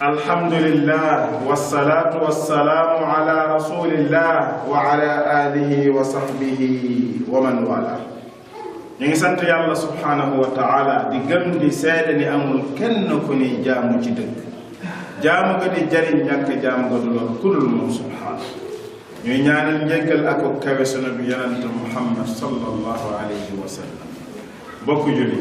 alhamdulillah wassalatu wassalamu ala rasulillah wa ala alihi wa sahbihi wa man wala. ñu ngi sant yàlla subhanahu wa taala di gëm di seede ni amul kenn ku ni jaamu ci dëgg jaamu ga di jariñ ñàkk jaamu ga du lor ku dul moom subhanahu. ñuy ñaanal njëggal ak kawe sunu bi yonent Muhammad sallallahu alayhi wa sallam. bokk julli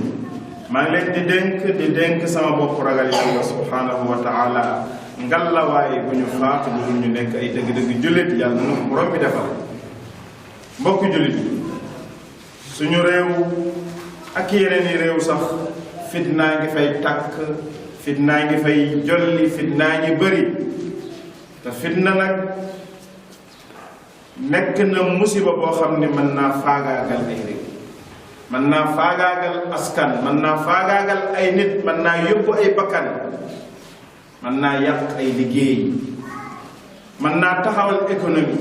maa ngi leen di dénk sama bopp ragal yàlla subhanahu wa taala ngallawaaye bu ñu faatu lu ñu nekk ay dëgg-dëgg jullit yàlla na ko borom bi defal. mbokk jullit suñu réew ak yeneen i réew sax fitnaa ngi fay tàkk fitnaa ngi fay jolli fitnaa ngi bëri te fitna nag nekk na musiba boo xam ne mën naa faagaagal ay réew, mën naa faagaagal askan, mën naa faagaagal ay nit, mën naa yóbbu ay bakkan, mën naa yàq ay liggéey, mën naa taxawal économie,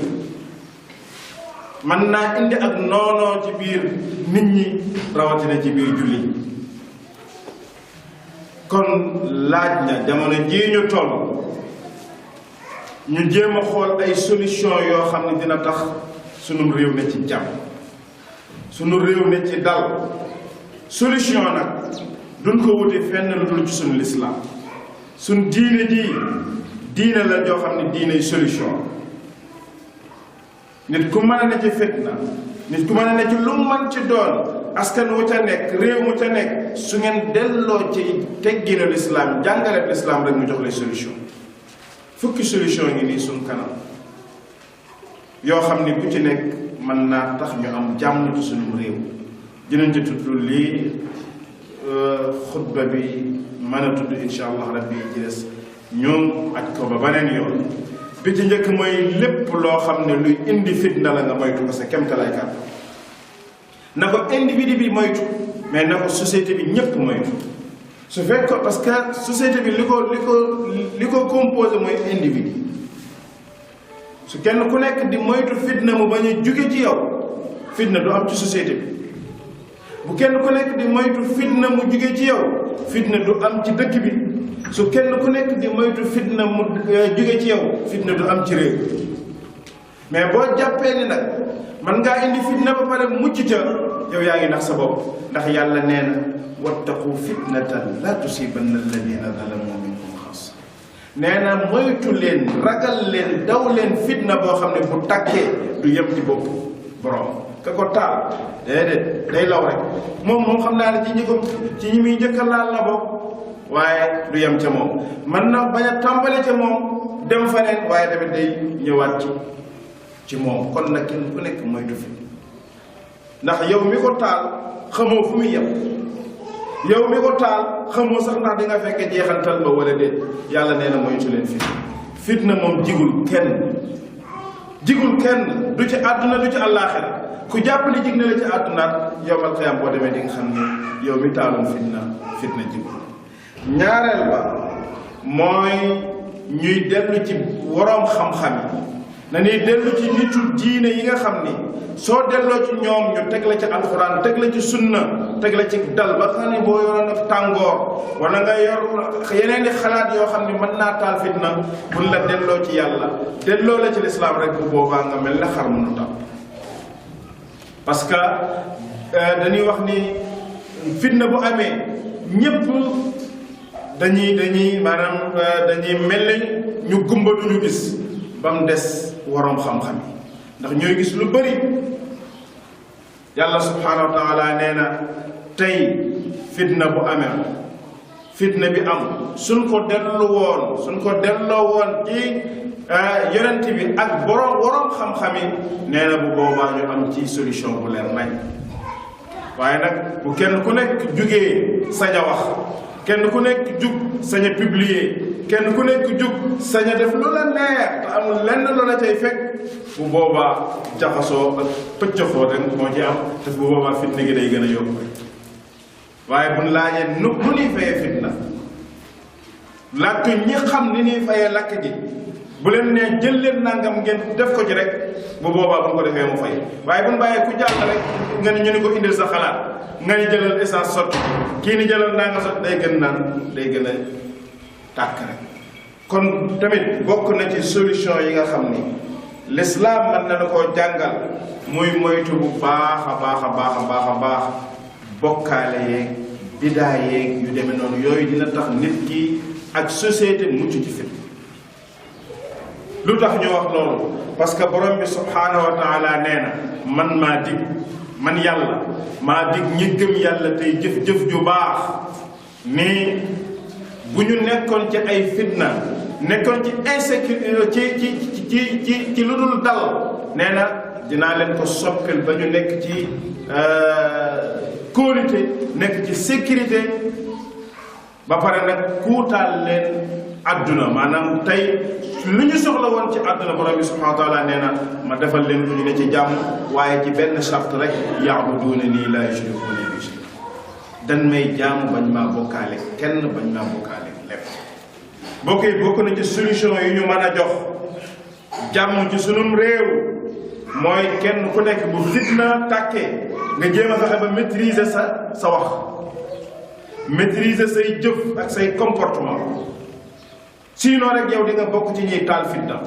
mën naa indi ak noonoo ci biir nit ñi rawatina ci biir julli. kon laaj na jamono jii ñu toll ñu jéem a xool ay solution yoo xam ne dina tax sunu réew ne ci jàmm, sunu réew ne ci dal. solution nag duñ ko wuti fenn lu dul ci sunu lislaam. sunu diine ji diine la joo xam ne diiney solution. nit ku mën a ne ci fitna, nit ku mën a ne ci lu mu mën ci doon, askan wu ca nekk, réew mu ca nekk, su ngeen delloo ci tegginu lislaam, jàngale lislaam rek mu jox lay solution. fukki solution ngi nii suñ kanam yoo xam ni bu ci nekk mën naa tax ñu am jàmm ci suñu réew. dinañ ci tudd lii xutba bi mën a tudd insha allah rabbi ci des ñoom aj ko ba beneen yoon. bi ci njëkk mooy lépp loo xam ne luy indi fitna la nga moytu, parce que kemtalaay kàddu na ko individu bi moytu, mais na ko société bi ñépp moytu. su fekkoon parce que société bi li ko composé mooy individu. su kenn ku nekk di moytu fitna mu bañ a jóge ci yow, fitna du am ci société bi. bu kenn ku nekk di moytu fitna mu jóge ci yow, fitna du am ci dëkk bi. su kenn ku nekk di moytu fitna mu jóge ci yow, fitna du am ci réew. mais boo jàppee ni nag man ngaa indi fitna ba pare mucc ca, yow yaa ngi nax sa bopp. ndax yàlla nee na wattaqu fitnatan la tusibanna alladina zalamu minkum xaasa. nee na moytu leen, ragal leen, daw leen fitna boo xam ne bu tàkkee du yem ci bopp borom ka ko taal déedéet day law rek. moom xam naa ne ci ñi muy njëkk a laal la bokk, waaye du yem ca moom. mën na bañ a tàmbale ca moom dem faneen, waaye tamit day ñëwaat ci moom. kon nag kenn ku nekk moytu fi, ndax yow mi ko taal xamoo fu muy yem. yow mi ko taal xamoo sax ndax di nga fekk jeexantal ba wala déet. yàlla nee na moytu leen fitna moom jigul kenn du ci àdduna du ci àllaaxira. ku jàpp ni jig na la ci àddunaat yowmal xiyaam boo demee di nga xam ne yow mi taaloon fitna jigul. ñaareel ba mooy ñuy dellu ci woroom xam-xam yi, na ñuy dellu ci nitu diine yi nga xam ni soo delloo ci ñoom ñu teg la ci alxuraan, teg la ci sunna, teg la ci dal ba xam ne boo yoroon ak tàngoor wala nga yor yeneen i xalaat yoo xam ne mën naa taal fitna, buñ la delloo ci yàlla, delloo la ci lislaam rek, bu boobaa nga mel ne xar mënu tam. parce que dañuy wax ni fitna bu amee ñépp dañuy maanaam dañuy mel ni ñu gumba duñu gis, ba mu des waroom xam-xam yi, ndax ñooy gis lu bari. yàlla subhanahu wa taala nee na tey fitna bu amee, fitna bi am, suñ ko delloo woon ci yonent bi ak waroom xam-xam yi, nee na bu boobaa ñu am ci solution bu leer nañ. waaye nag bu kenn ku nekk jugee sañ a wax, kenn ku nekk jug sañ a publier, kenn ku nekk jug sañ a def lu la neex te amul lenn lu la cay fekk, bu boobaa jaxasoo ak pëccëxoo rek moo ci am, te bu boobaa fitna gi day gën a yokk. waaye buñ laajee nu ñuy fayee fitna, lakk ñi xam ni ñuy fayee lakk gi, bu leen nee jël leen nangam ngeen def ko ci rek, bu boobaa bu ñu ko defee mu fay. waaye bu ñu bàyyee ku jàll rek nga ni ñu ni ko indil sa xalaat, nga ni jëlal essence sotti, kii ni jëlal nanga sotti, day gën a tàkk rek. kon tamit bokk na ci solution yi nga xam ni l'islam mën na la koo jàngal muy moytu bu baax a baax a baax a baax a baax bokkaale yeeg bidaa yeeg yu demee noonu yooyu dina tax nit ki ak société mucc ci fit. lu tax ñu wax loolu parce que borom bi subhaanahu wa taala nee na man maa dig man yàlla maa dig ñi gëm yàlla tey jëf-jëf ju baax ni bu ñu nekkoon ci ay fitna nekkoon ci insécurité ci lu dul dal nee na dinaa leen ko soppil ba ñu nekk ci kóolute nekk ci sécurité ba pare nag kuutaal leen adduna maanaam tey lu ñu soxla woon ci adduna borom bi subhanahu wa taala nee na ma defal leen ko ñu ne ci jàmm waaye ci benn charte rek ya'buduuna nii laa yushrikuuna bi shay dan may jaamu bañ maa bokkaale kenn bañ maa bokkaale lépp. bokk yi bokk na ci solution yi ñu mën a jox jàmm ci sunum réew mooy kenn ku nekk bu fitna tàkkee nga jéem a fexe ba maîtriser sa wax maîtriser say jëf ak say comportement sinon rek yow di nga bokk ci ñuy taal fitna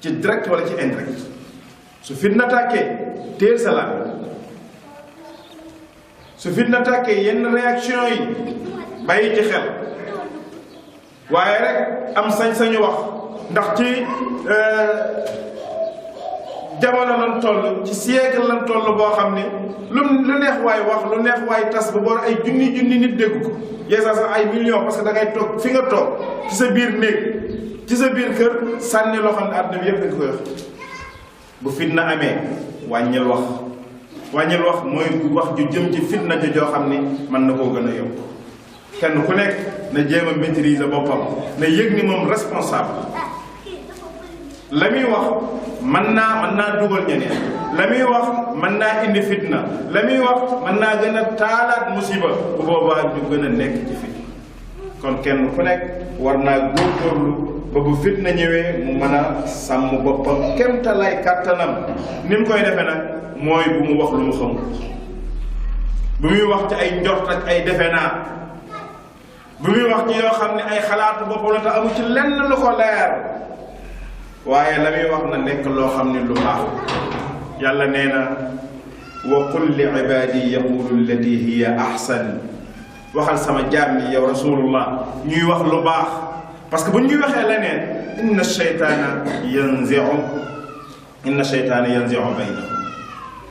ci direct wala ci indirect. su fitna tàkkee teel sa laaj su fitna tàkkee yenn réaction yi bàyyi ci xel waaye rek am sañ-sañu wax ndax ci jamono lan toll ci siècle lan toll boo xam ne lu neex waay wax lu neex waay tas ba boor ay junni nit dégg ko yeesa sax ay millions parce que da ngay toog fi nga toog ci sa biir néeg ci sa biir kër sànni loo xam ne àdduna bi yëpp da nga koy wax. bu fitna amee wàññil wax mooy wax ju jëm ci fitna joo xam ni mën na koo gën a yokk. kenn ku nekk na jéem a maîtriser boppam na yëg ni moom responsable la muy wax mën naa dugal ñeneen la muy wax mën naa indi fitna la muy wax mën naa gën a taalaat musiba bu boobaa ñu gën a nekk ci fitna. kon kenn ku nekk war naa góorgóorlu ba bu fitna ñëwee mu mën a sàmm boppam kemtalaay kàttanam ni mu koy defee nag mooy bu mu wax lu mu xamul bu muy wax ci ay njort ak ay defe naa bu muy wax ci yoo xam ne ay xalaatu boppam la te amu ci lenn lu ko leer waaye la muy wax na nekk loo xam ne lu baax. yàlla nee na wa qul li ibaadi yaqulu allati hiya ahsan waxal sama jaam yi yow rasulullah ñuy wax lu baax parce que bu ñuy waxee leneen inna shaytaana yanzi'u baynahum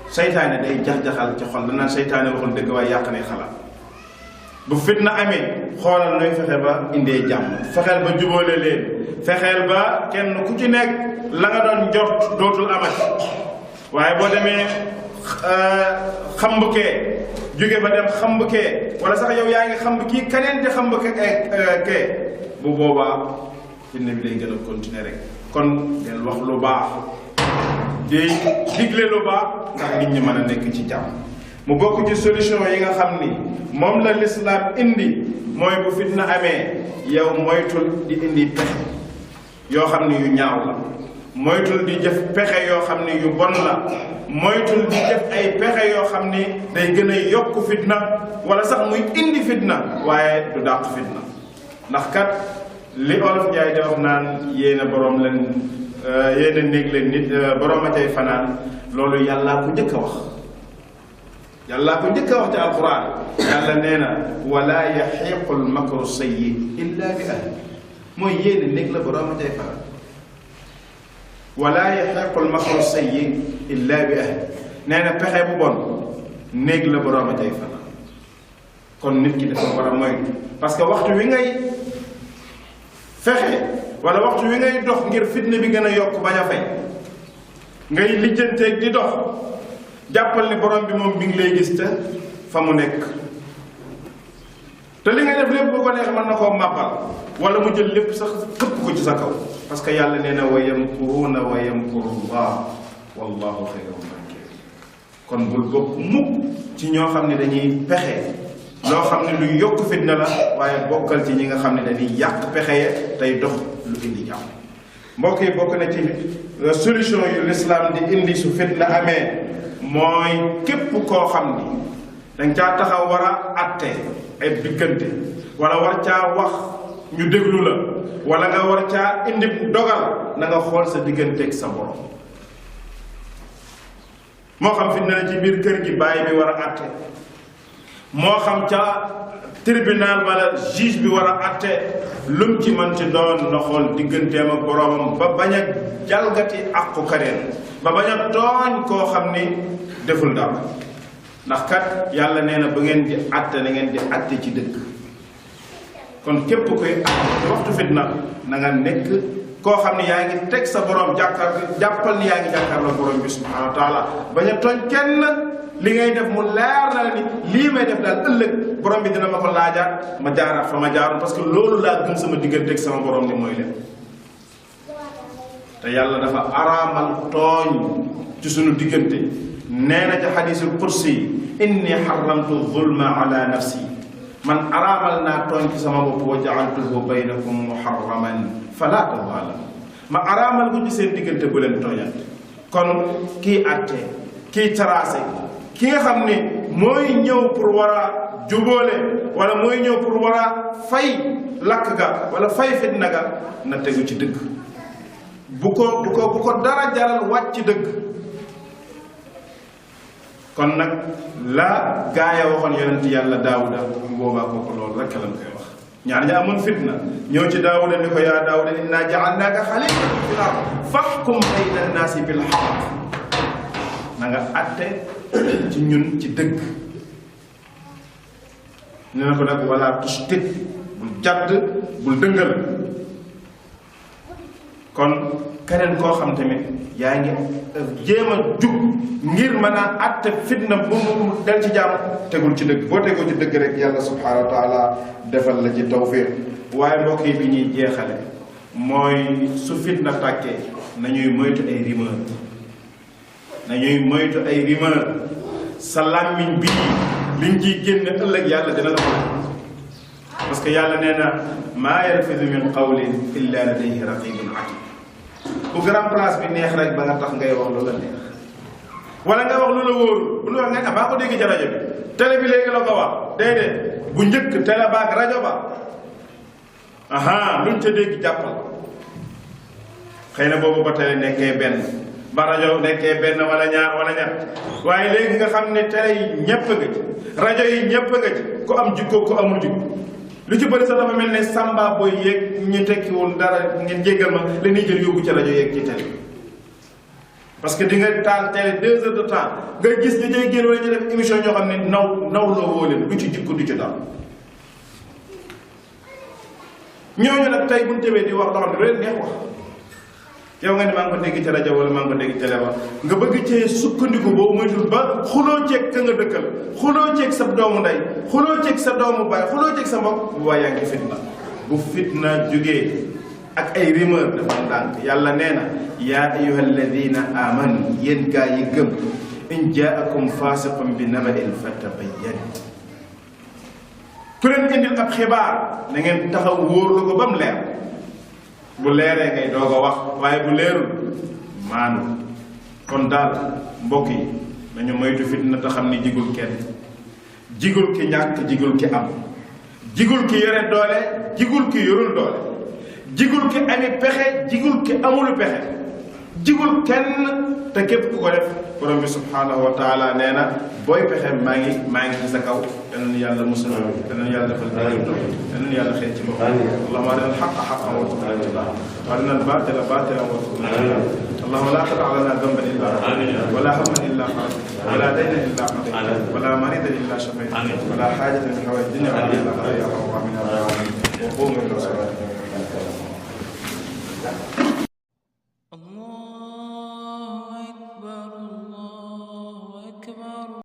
seytaane day jax-jaxal ci xol danaan seytaane waxul dëgg waaye yàq ne xalaat. bu fitna amee xoolal nooy fexe ba indee jàmm fexeel ba jubóole leen fexeel ba kenn ku ci nekk la nga doon jot dootul amati waaye boo demee xamb kee jóge ba dem xamb kee wala sax yow yaa ngi xamb kii keneen di xamb kee bu boobaa fitna bi day gën a continuer rek. kon del wax lu baax di digle lu baax ndax nit ñi mën a nekk ci jàmm. mu bokk ci solution yi nga xam ni moom la l'islam indi mooy bu fitna amee yow moytul di indi pexe yoo xam ni yu ñaaw la moytul di jëf pexe yoo xam ni yu bon la moytul di jëf ay pexe yoo xam ni day gën a yokk fitna wala sax muy indi fitna waaye du dàq fitna ndax kat li olof Njaay di wax naan yéena boroom leen yéena néeg leen nit boroom a cay fanaan loolu yàllaa ko njëkk a wax. yàllaa ko njëkk a wax ci alquran yàlla nee na wala yaxiiqu lmakru sayyi illa bi ahli mooy yéene néeg la boroom a cay fanaan wala yaxiiqu lmakru sayyi illa bi ahli nee na pexe bu bon néeg la boroom a cay fanaan. kon nit ki dafa war a moytu parce que waxtu wi ngay fexe wala waxtu wi ngay dox ngir fitna bi gën a yokk bañ a fay ngay lijjanteeg di dox jàppal ni borom bi moom mi ngi lay gis te fa mu nekk te li nga def lépp bu ko neex mën na koo màbbal wala mu jël lépp sax xëpp ko ci sa kaw parce que yàlla nee na wa yamkuruuna wa yamkurullah wallahu xayrul maakirin. kon bul bokk mukk ci ñoo xam ne dañuy pexe loo xam ne luy yokk fitna la waaye bokkal ci ñi nga xam ne dañuy yàq pexe ya tey dox lu indi jàmm. mbokk yi bokk na ci solution yu l'islam di indi su fitna amee mooy képp koo xam ni danga caa taxaw war a atte ay diggante wala war caa wax ñu déglu la wala nga war caa indi dogal na nga xool sa digganteeg sa borom. moo xam fitna la ci biir kër gi baay bi war a àtte, moo xam ca tribunal wala juge bi war a àtte, lum ci man ci doon na xool digganteem ak boromam ba bañ a jalgati àqu keneen, ba bañ a tooñ koo xam ni deful dara. ndax kat yàlla nee na ba ngeen di àtte na ngeen di àtte ci dëgg. kon képp koy àtte ci waxtu fitna na nga nekk koo xam ne yaa ngi teg sa borom jàppal ni yaa ngi jàkkaarloo borom bi subhanahu wa taala, bañ a tooñ kenn. li ngay def mu leer na ni lii may def daal ëllëg borom bi dina ma ko laajaat ma jaaraat fa ma jaaroon, parce que loolu laa gëm sama diggante ak sama borom ni mooy leen. te yàlla dafa araamal tooñ ci sunu diggante. nee na ci xadiisul qudsi inni xaramtu zulma ala nafsi, man araamal naa tooñ ci sama bopp wa jaaltuhu baynakum muharraman fala tazalamu, ma araamal ko ci seen diggante bu leen tooñante. kon kii àtte, kii tracé, ki nga xam ne mooy ñëw pour war a jubóole wala mooy ñëw pour war a fay lakk ga wala fay fitna ga na tegu ci dëgg. bu ko dara jaral wàcc dëgg. kon nag la gaaya waxoon yonent yàlla daawuda boobaa kooku loolu rekk lañ koy wax. ñaar ña amoon fitna ñëw ci daawuda ni ko yaa daawuda inna ja'alnaaka xalifatan fil ard fahkum bayna annaasi bil haqq, na nga àtte ci ñun ci dëgg. nee na ko nag wala tustit, bul jadd bul dëngal. kon keneen koo xam tamit yaa ngi jéem a jug ngir mën a àtte fitna bu mu del ci jàmm, tegul ci dëgg. boo tegoo ci dëgg rek yàlla subhanahu wa taala defal la ci tawfiq. waaye mbokk yi bi ñuy jeexale mooy su fitna tàkkee nañuy moytu ay rumeur, nañuy moytu ay rumeur. sa làmmiñ bii liñ ciy génne ëllëg yàlla dina la ko, parce que yàlla nee na maa yalfidu min qawlin illa ladayhi raqibun atid. bu grand place bi neex rek ba nga tax ngay wax lu la neex, wala nga wax lu la wóoru. bu lu wax nga maa ko dégg ci rajo bi, télé bi léegi la ko wax. déedéet, bu njëkk télé baak rajo ba luñ ca dégg jàppal. xëy na boobu ba télé nekkee benn, ba rajo nekkee benn wala ñaar wala ñett, waaye léegi nga xam ne télé yi ñépp nga ci, rajo yi ñépp nga ci, ku am jikko ku amul jikko. lu ci bëri sax dafa mel ne samba booy yeeg ñu tekkiwul dara, ngeen jéggal ma, la ñuy jël yóbbu ci rajo yeeg ci télé. parce que di nga taal télé 2 heures de temps nga gis ñu cay génn wala ñu def émission ñoo xam ne naw loo woo leen, du ci jikko du ci dara. ñooñu nag tey buñ tëbee di wax loo xam ne lu leen neex wax, yow nga ne maa ngi ko dégg ci rajo wala maa ngi ko dégg télé ba, nga bëgg cee sukkandiku boobu moytul ba xuloo ceeg ka nga dëkkal, xuloo ceeg sa doomu ndey, xuloo ceeg sa doomu baay, xuloo ceeg sa mbokk. bu waa yaa ngi fitna. bu fitna jógee ak ay rumeur dafa ndànk. yàlla nee na yaa ayyuha alladina amanu, yéen gaa yi gëm, in jaakum fasiqun bi naba'in fatabayyan, ku leen indil ab xibaar na ngeen taxaw wóorlu ko ba mu leer. bu leeree ngay doog a wax, waaye bu leerul maanu. kon daal mbokk yi nañu moytu fitna te xam ni jigul kenn, jigul ki ñàkk, jigul ki am, jigul ki yore doole, jigul ki yorul doole, jigul ki ami pexe, jigul ki amul pexe, jigul kenn. te képp ku ko def borom bi subhanahu wa taala nee na booy pexe maa ngi ci sa kaw. danañ yàlla musal, danañ yàlla defal danañ yàlla xëy ci bopp. allahumma arina al-haqqa haqqan warzuqna ittibaa'a wa arina al-baatila baatilan warzuqna ijtinaaba. allahumma laa tada' lanaa dhanban illaa ghaffartahu wa laa hamman illaa farajtahu wa laa daynan illaa qadaytahu wa laa mariidan illaa shafaytahu wa laa haajatan min hawaaiji dunya wal aakhirati illaa qadaytahaa ya arhamar raahimiin. wa quumu ilaa salaatikum.